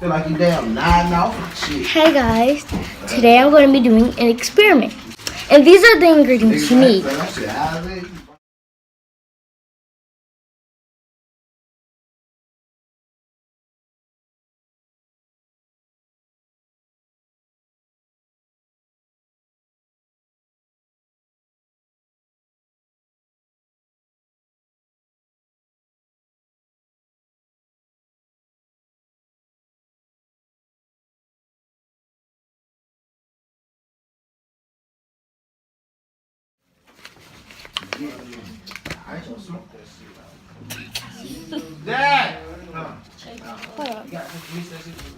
Feel like you damn nodding off shit. Hey guys, today I'm going to be doing an experiment. And these are the ingredients you need. I ain't gonna smoke that shit. Dad! Hold on.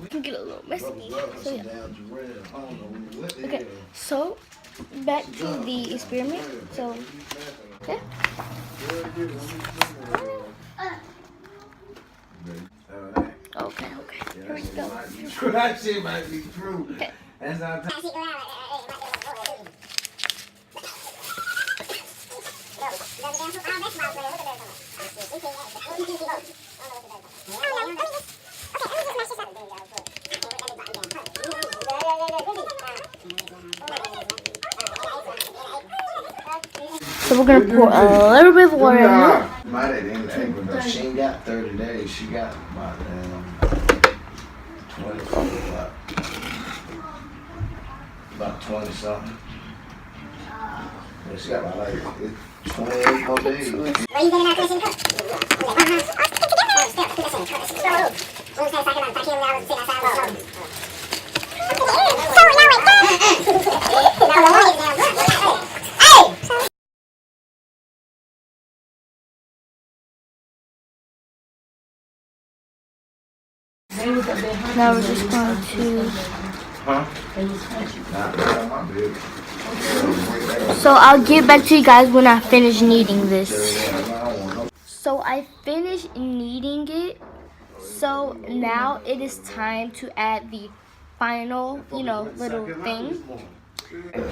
It can get a little messy. So yeah. Okay, so back to the experiment. So, yeah. Okay. Here we go. That shit might be true. Okay. That's not So we're gonna pour a little bit of water in it. My dad ain't able though. She ain't got 30 days. She got about 20 something. Yeah, she got about like 28 more days. Now we're just going to. So I'll get back to you guys when I finish kneading this. So I finished kneading it. So now it is time to add the final, little thing.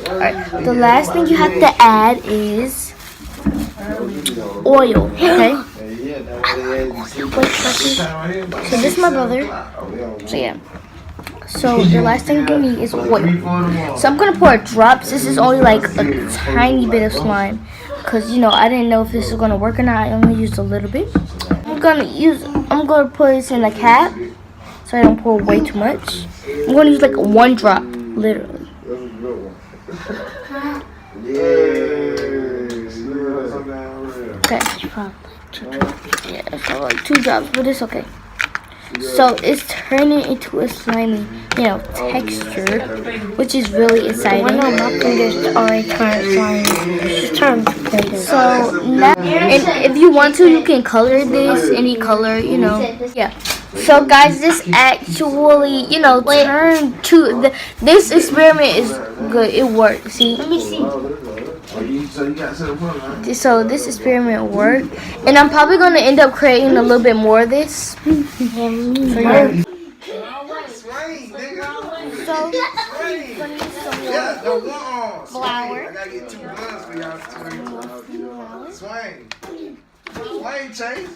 Alright, the last thing you have to add is oil, okay? So this is my brother. So yeah. So the last thing you need is oil. So I'm gonna pour drops. This is only like a tiny bit of slime, cause I didn't know if this is gonna work or not. I only used a little bit. I'm gonna put this in a cap, so I don't pour way too much. I'm gonna use like one drop, literally. Okay, probably 2 drops. Yeah, it's probably like 2 drops, but it's okay. So it's turning into a slimy, texture, which is really exciting. I know my fingers already turned slimy. It's turned pretty. So now, and if you want to, you can color this any color, Yeah. So guys, this actually, turned to this experiment is good. It worked. See? Let me see. So this experiment worked, and I'm probably gonna end up creating a little bit more of this. So yeah. So gonna use some more flour. Swing, Chase.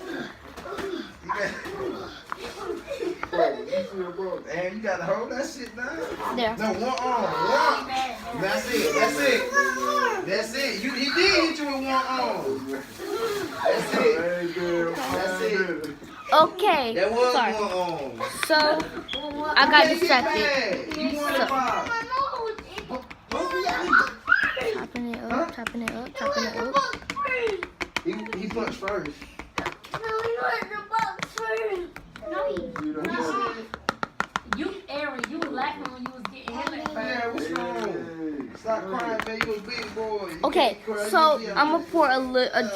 And you gotta hold that shit down. There. No, one arm. That's it. He did hit you with one arm. That's it. Okay. That was sorry. one arm. So I got distracted. Tapping it up. He punched first. Aaron, you was laughing when you was getting him at first. Yeah, what's wrong? Stop crying, man. You a big boy. Okay, so I'm gonna pour a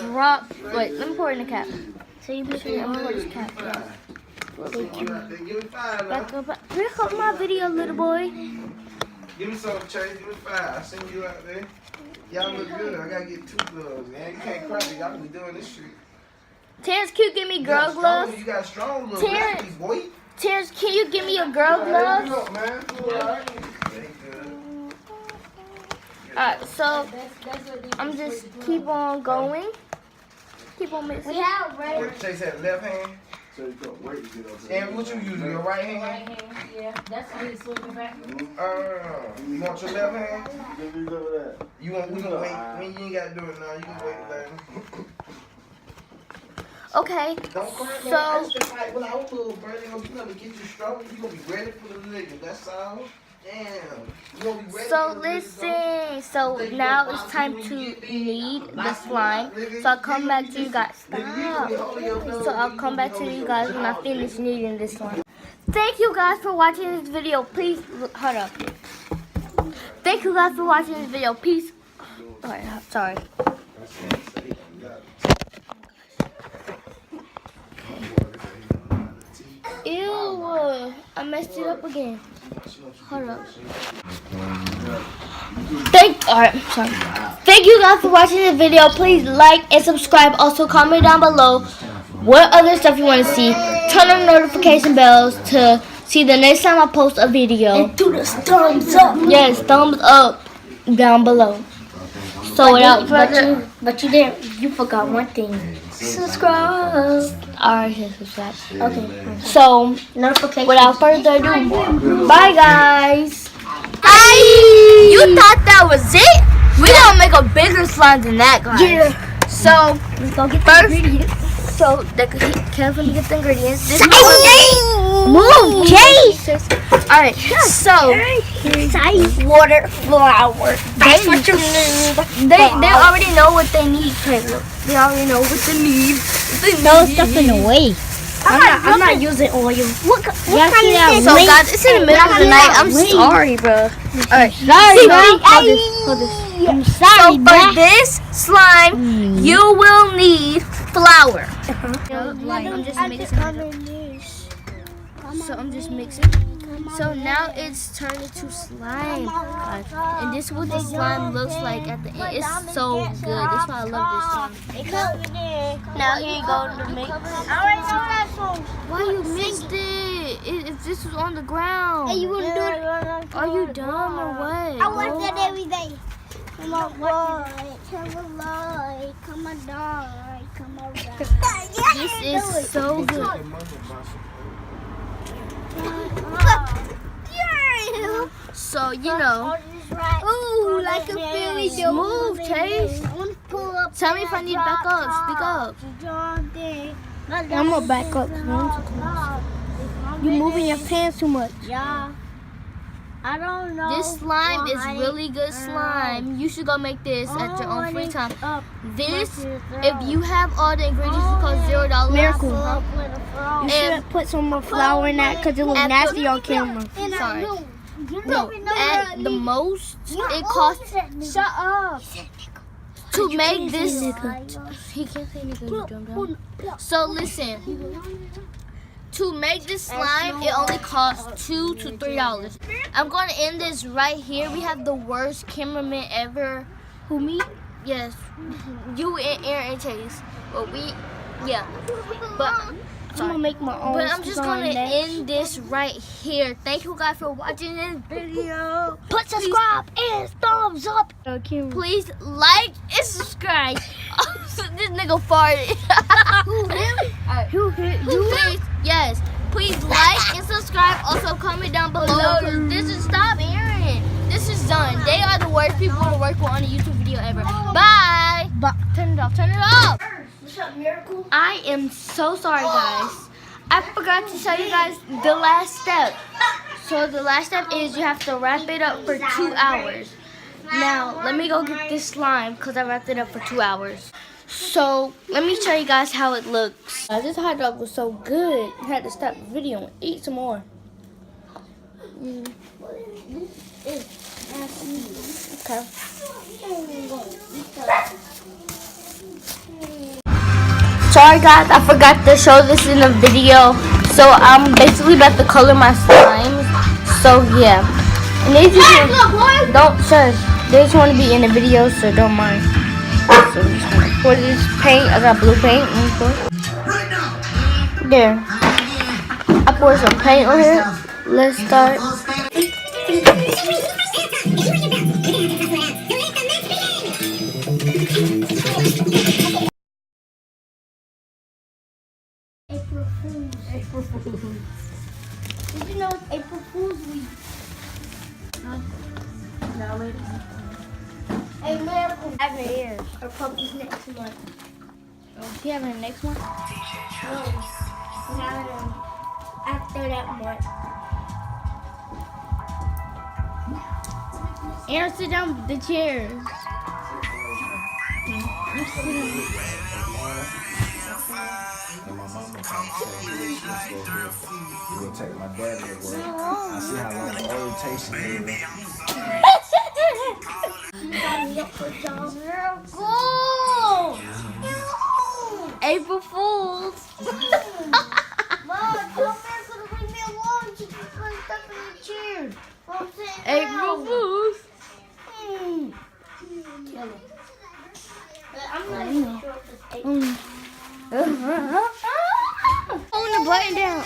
drop. Wait, let me pour it in the cap. So you be sure I'm gonna pour this cap. Thank you. Back up my video, little boy. Give me some, Chase. Give me 5. I seen you out there. Y'all look good. I gotta get 2 gloves, man. You can't cry. Y'all be doing this shit. Terrence, can you give me girl gloves? You got strong little lefties, boy. Terrence, can you give me a girl gloves? Alright, so I'm just keep on going. Keep on mixing. Chase had left hand. And what you using? Your right hand? Right hand, yeah. That's how you swing it back. You want your left hand? You want, we gonna wait. When you ain't gotta do it now, you can wait later. Okay. Don't cry, man. So- I used to fight when I was little, bro. They gonna come and get you strong. You gonna be ready for the living. That's all. Damn. You gonna be ready So for the living, listen. So now it's time to knead the slime. So I'll come back to you guys. Stop. So I'll come back to you guys when I finish kneading this slime. Thank you guys for watching this video. Please hold up. Thank you guys for watching this video. Peace. Alright, sorry. Ew, I messed it up again. Hold up. Sorry. Thank you guys for watching this video. Please like and subscribe. Also comment down below what other stuff you want to see. Turn on notification bells to see the next time I post a video. And do the thumbs up. Yes, thumbs up down below. So without further, But you didn't. You forgot one thing. subscribe. Alright, subscribe. Okay. So Notification. without further ado, bye guys. You thought that was it? We gotta make a bigger slime than that, guys. Yeah. So Let's go get first, the ingredients. so carefully get the ingredients. This Move, Jay. Alright, so Size, water, flour. That's what you need. they already know what they need, Caleb. They already know what they need. No stuff in the way. I'm not using oil. What kind So guys, it's in the middle of the night. I'm sorry, bro. Alright, Sorry, hold this. I'm So sorry, for this slime, you will need flour. I'm just mixing it up. So I'm just mixing. So now it's turned into slime, guys. And this is what the slime looks like at the end. It's so good. That's why I love this slime. Now here you go to mix. Why you mixed it? If this was on the ground. You wouldn't do it. Are you dumb or what? I watch that every day. Come on, boy. Come on, come on, dog. Come on, This is so good. So you know, Ooh, like a Philly smooth taste. Tell me if I need to back up. Speak up. I'm gonna back up. You moving your pants too much. Yeah. I don't know. This slime is really good slime. You should go make this at your own free time. This, if you have all the ingredients, it costs $0. Miracle. You And- should put some more flour in that because it looks nasty on camera. Sorry. No, at the most, it costs Shut up. to make this. He can't say nigga, you dumb dumb. So listen, to make this slime, it only costs $2 to $3. I'm going to end this right here. We have the worst cameraman ever. Who, me? Yes, you and Aaron and Chase. But but I'm gonna make my own. But I'm just gonna slime end this right here. Thank you guys for watching this video. Put subscribe and thumbs up. Please like and subscribe. This nigga farted. Who hit you? Please, yes. Please like and subscribe. Also comment down below. 'Cause this is stop Aaron. This is done. They are the worst people to work with on a YouTube video ever. Bye. Turn it off. Turn it off. What's up, Miracle? I am so sorry, guys. I forgot to tell you guys the last step. So the last step is you have to wrap it up for 2 hours. Now, let me go get this slime because I wrapped it up for 2 hours. So, let me show you guys how it looks. This hot dog was so good. I had to stop the video and eat some more. Okay. Sorry guys, I forgot to show this in the video. So I'm basically about to color my slimes. So yeah. And they just don't shush. They just want to be in the video, so don't mind. So I'm just gonna pour this paint. I got blue paint. There. I poured some paint on here. Let's start. April Fool. April Fool's Week. Now, ladies. Hey, Miracle. Having here. Her puppy's next month. Oh, she having the next one? No. We're having them after that month. Aaron, sit down with the chairs. And my mama kind of said, we'll take my daddy to work. I see how long the orientation is. Miracle! April Fools. Mom, tell Miracle to leave me alone. She keeps getting stuck in the chair. I'm saying April Fools. I'm not even sure if it's April. Hold the button down.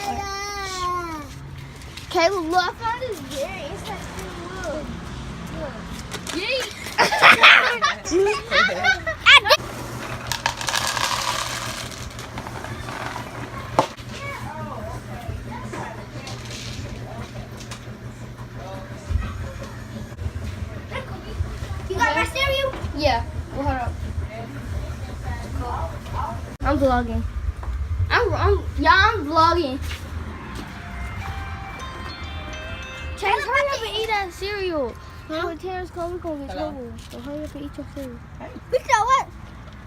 Caleb, look, I found this very inside thing. You got my stereo? Yeah. Well, hold up. I'm vlogging. I'm vlogging. Chase, hurry up and eat that cereal. When Terrence comes, we're gonna get trouble. So hurry up and eat your cereal. We saw what?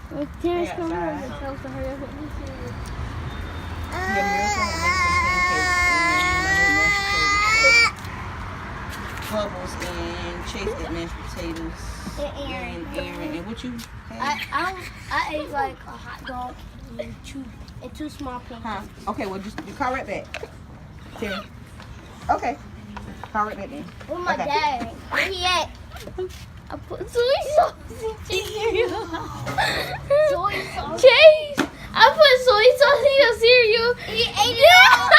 When Terrence comes, we're gonna get trouble. So hurry up and eat cereal. Bubbles and Chase ate mashed potatoes. And Aaron. And what you had? I ate like a hot dog and two small pancakes. Huh? Okay, well, just you call right back. Terry. Okay. Call right back then. With my dad. Where he at? I put soy sauce in cereal. Soy sauce. Chase, I put soy sauce in your cereal. He ate it all.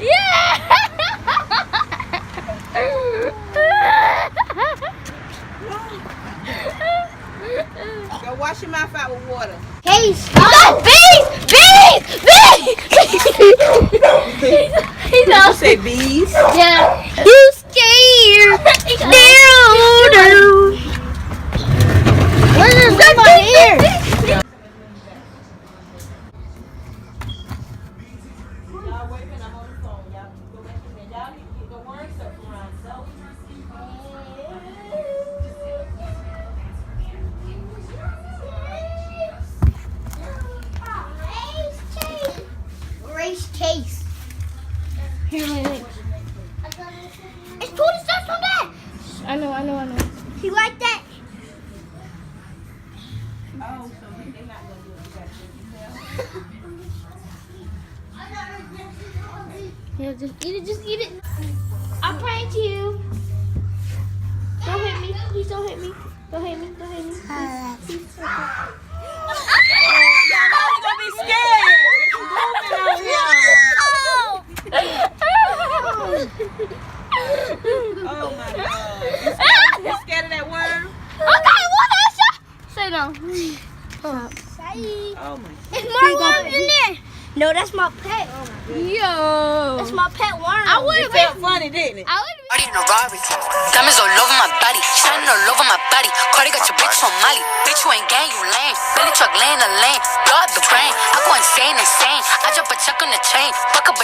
Yeah. Go wash your mouth out with water. Hey, stop. No, bees! He's You out. say bees? Yeah. You scared. What is this in my ear? Y'all waiting, I'm on the phone. Y'all go back in there. Y'all need to get the word stuff around. So. Grace Chase. Here, wait. It's 20 steps on that. I know. He like that. Oh, so they're not going to do it. You got to do it. Yeah, just eat it. I pranked you. Don't hit me. Please don't hit me. Don't hit me. Y'all know you're going to be scared. Oh my God. You scared of that worm? Okay, what else? Say no. Oh my. There's more worms in there. No, that's my pet. Yo. That's my pet worm. I would It have been. felt funny, didn't it? I would have Party in a Rari. Diamonds all over my body, shining all over my body. Cardi got your bitch on Molly. Bitch, you ain't gang, you lame. Billy truck laying the lane. Blow up the brain. I go insane. I drop a check on the chain. Fuck up a